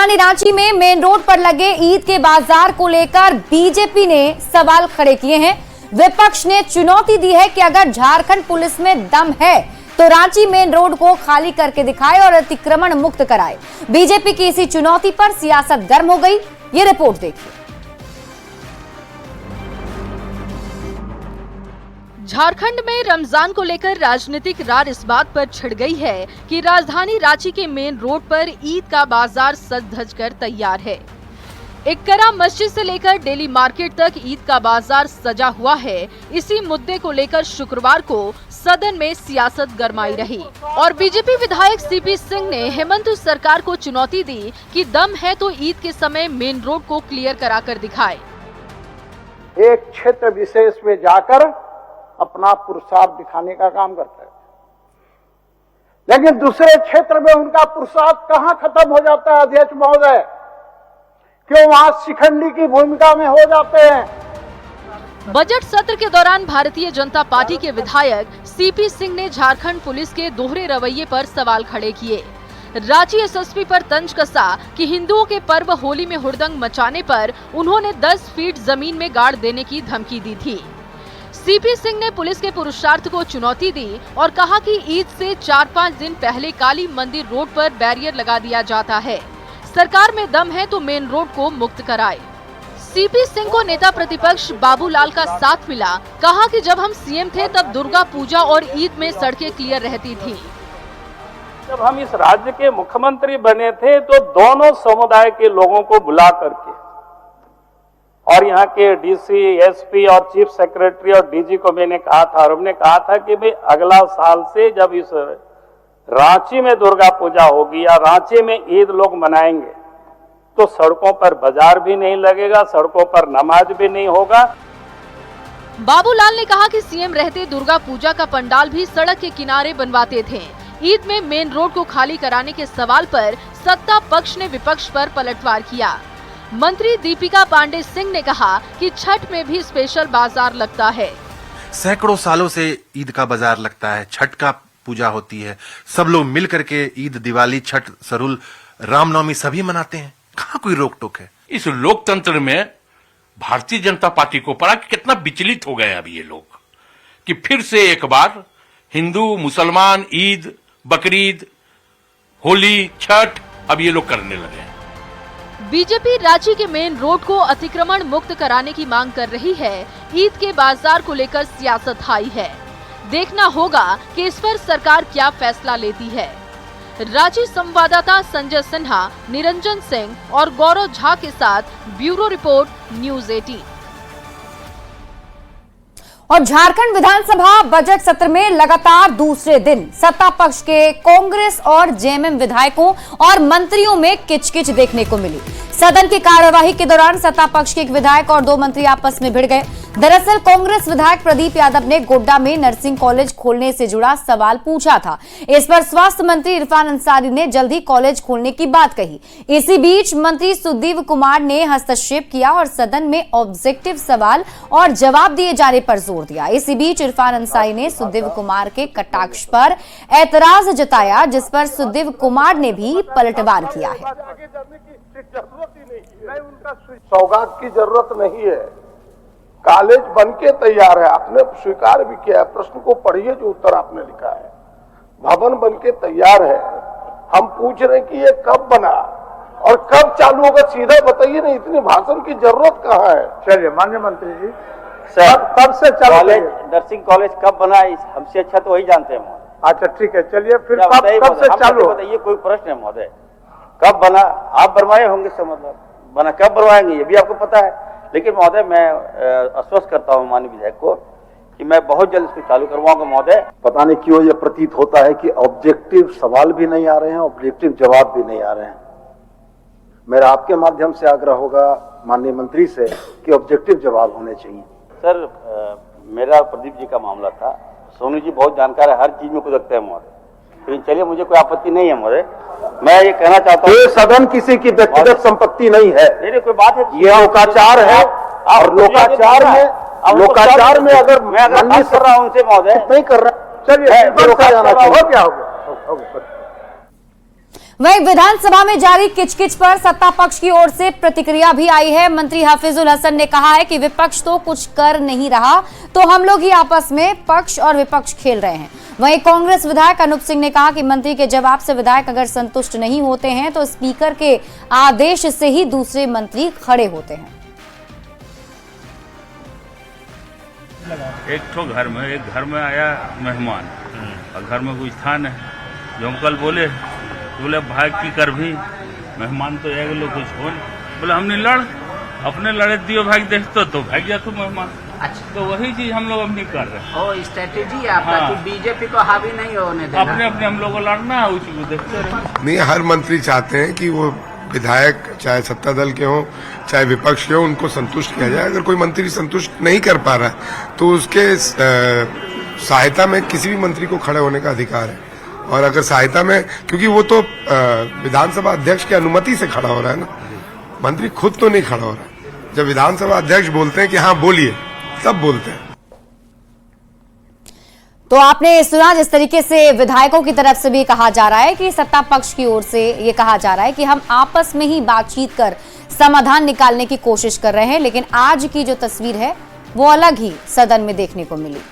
राजधानी रांची में main road पर लगे ईद के बाजार को लेकर बीजेपी ने सवाल खड़े किए हैं। विपक्ष ने चुनौती दी है कि अगर झारखंड पुलिस में दम है तो रांची मेन रोड को खाली करके दिखाए और अतिक्रमण मुक्त कराए। बीजेपी की इसी चुनौती पर सियासत गर्म हो गई। ये रिपोर्ट देखिए। झारखंड में रमजान को लेकर राजनीतिक रार इस बात पर छिड़ गई है कि राजधानी रांची के मेन रोड पर ईद का बाजार सज धज कर तैयार है। इक्करा मस्जिद से लेकर डेली मार्केट तक ईद का बाजार सजा हुआ है। इसी मुद्दे को लेकर शुक्रवार को सदन में सियासत गरमाई रही और बीजेपी विधायक सीपी सिंह ने हेमंत सरकार को चुनौती दी कि दम है तो ईद के समय मेन रोड को क्लियर कराकर दिखाए। एक क्षेत्र विशेष में जाकर अपना पुरुषार्थ दिखाने का काम करता है, लेकिन दूसरे क्षेत्र में उनका पुरुषार्थ कहां खत्म हो जाता है अध्यक्ष महोदय? क्यों वहां शिखंडी की भूमिका में हो जाते हैं? बजट सत्र के दौरान भारतीय जनता पार्टी के विधायक सीपी सिंह ने झारखंड पुलिस के दोहरे रवैये पर सवाल खड़े किए। रांची एसएसपी पर तंज कसा कि हिंदुओं के पर्व होली में हुड़दंग मचाने पर उन्होंने 10 फीट जमीन में गाड़ देने की धमकी दी थी। सीपी सिंह ने पुलिस के पुरुषार्थ को चुनौती दी और कहा कि ईद से 4-5 दिन पहले काली मंदिर रोड पर बैरियर लगा दिया जाता है। सरकार में दम है तो मेन रोड को मुक्त कराए। सीपी सिंह को नेता प्रतिपक्ष बाबूलाल का साथ मिला। कहा कि जब हम सीएम थे तब दुर्गा पूजा और ईद में सड़कें क्लियर रहती थी। जब हम इस राज्य के मुख्यमंत्री बने थे तो दोनों समुदाय के लोगों को बुला करके और यहाँ के डीसी, एसपी और चीफ सेक्रेटरी और डीजी को मैंने कहा था और हमने कहा था कि भाई अगला साल से जब इस रांची में दुर्गा पूजा होगी या रांची में ईद लोग मनाएंगे तो सड़कों पर बाजार भी नहीं लगेगा, सड़कों पर नमाज भी नहीं होगा। बाबूलाल ने कहा कि सीएम रहते दुर्गा पूजा का पंडाल भी सड़क के किनारे बनवाते थे। ईद में मेन रोड को खाली कराने के सवाल पर सत्ता पक्ष ने विपक्ष पर पलटवार किया। मंत्री दीपिका पांडे सिंह ने कहा कि छठ में भी स्पेशल बाजार लगता है। सैकड़ों सालों से ईद का बाजार लगता है, छठ का पूजा होती है, सब लोग मिल करके ईद, दिवाली, छठ, सरुल, रामनवमी सभी मनाते हैं। कहाँ कोई रोक टोक है? इस लोकतंत्र में भारतीय जनता पार्टी को पड़ा कि कितना विचलित हो गए अभी ये लोग कि फिर से एक बार हिंदू, मुसलमान, ईद, बकरीद, होली, छठ अब ये लोग करने लगे हैं। बीजेपी रांची के मेन रोड को अतिक्रमण मुक्त कराने की मांग कर रही है। ईद के बाजार को लेकर सियासत हाई है। देखना होगा कि इस पर सरकार क्या फैसला लेती है। रांची संवाददाता संजय सिन्हा, निरंजन सिंह और गौरव झा के साथ ब्यूरो रिपोर्ट, न्यूज 18। और झारखंड विधानसभा बजट सत्र में लगातार दूसरे दिन सत्ता पक्ष के कांग्रेस और जेएमएम विधायकों और मंत्रियों में किचकिच देखने को मिली। सदन की कार्यवाही के दौरान सत्ता पक्ष के एक विधायक और 2 मंत्री आपस में भिड़ गए। दरअसल कांग्रेस विधायक प्रदीप यादव ने गोड्डा में नर्सिंग कॉलेज खोलने से जुड़ा सवाल पूछा था। इस पर स्वास्थ्य मंत्री इरफान अंसारी ने जल्द ही कॉलेज खोलने की बात कही। इसी बीच मंत्री सुदेव कुमार ने हस्तक्षेप किया और सदन में ऑब्जेक्टिव सवाल और जवाब दिए जाने पर जोर दिया। इसी बीच इरफान अंसारी ने सुदेव कुमार के कटाक्ष पर ऐतराज जताया, जिस पर सुदेव कुमार ने भी पलटवार किया है। सौगात की जरूरत नहीं है, कॉलेज बनके तैयार है। आपने स्वीकार भी किया है, प्रश्न को पढ़िए जो उत्तर आपने लिखा है। भवन बनके तैयार है। हम पूछ रहे हैं कि ये कब बना और कब चालू होगा, सीधा बताइए ना, इतनी भाषण की जरूरत कहाँ है? चलिए माननीय मंत्री जी, कब से चालू नर्सिंग कॉलेज कब बना, हमसे अच्छा तो वही जानते हैं। अच्छा ठीक है, चलिए फिर कब से चालू? ये कोई प्रश्न है महोदय, कब बना? आप बनवाए होंगे, से मतलब बना कब बनवाएंगे ये भी आपको पता है। लेकिन महोदय मैं आश्वस्त करता हूँ माननीय विधायक को कि मैं बहुत जल्द इसको चालू करवाऊंगा। महोदय पता नहीं क्यों ये प्रतीत होता है कि ऑब्जेक्टिव सवाल भी नहीं आ रहे हैं, ऑब्जेक्टिव जवाब भी नहीं आ रहे हैं। मेरा आपके माध्यम से आग्रह होगा माननीय मंत्री से कि ऑब्जेक्टिव जवाब होने चाहिए। सर मेरा प्रदीप जी का मामला था। सोनू जी बहुत जानकार है, हर चीज में कुदकते हैं महोदय। लेकिन चलिए मुझे कोई आपत्ति नहीं है महोदय। मैं ये कहना चाहता हूँ, ये सदन किसी की व्यक्तिगत संपत्ति नहीं है। नहीं कोई बात है, ये लोकाचार है और लोकाचार में अगर मैं बात कर रहा हूँ उनसे महोदय नहीं कर रहा, चलिए क्या हो गया? वहीं विधानसभा में जारी किचकिच पर सत्ता पक्ष की ओर से प्रतिक्रिया भी आई है। मंत्री हाफिजुल हसन ने कहा है कि विपक्ष तो कुछ कर नहीं रहा, तो हम लोग ही आपस में पक्ष और विपक्ष खेल रहे हैं। वहीं कांग्रेस विधायक अनूप सिंह ने कहा कि मंत्री के जवाब से विधायक अगर संतुष्ट नहीं होते हैं तो स्पीकर के आदेश से ही दूसरे मंत्री खड़े होते हैं। एक घर में आया मेहमान और घर में कुछ था नहीं, जो हम कल बोले भाई की कर भी मेहमान तो एक लोग कुछ हो नहीं, बोले हमने अपने लड़े दियो भाई देखते तो भाग गया तो मेहमान। अच्छा, तो वही चीज हम लोग अब नहीं कर रहे। ओ स्ट्रेटेजी है आपका कि बीजेपी को हावी नहीं होने देना, अपने हम लोग को लड़ना है, उसी को देखते रहे। नहीं, हर मंत्री चाहते हैं कि वो विधायक चाहे सत्ता दल के हों चाहे विपक्ष के हों, उनको संतुष्ट किया जाए। अगर कोई मंत्री संतुष्ट नहीं कर पा रहा है तो उसके सहायता में किसी भी मंत्री को खड़े होने का अधिकार है। और अगर सहायता में, क्योंकि वो तो विधानसभा अध्यक्ष की अनुमति से खड़ा हो रहा है ना, मंत्री खुद तो नहीं खड़ा हो रहा है। जब विधानसभा अध्यक्ष बोलते हैं कि हाँ बोलिए, तब बोलते हैं। तो आपने सुना जिस तरीके से विधायकों की तरफ से भी कहा जा रहा है कि सत्ता पक्ष की ओर से ये कहा जा रहा है कि हम आपस में ही बातचीत कर समाधान निकालने की कोशिश कर रहे हैं, लेकिन आज की जो तस्वीर है वो अलग ही सदन में देखने को मिली।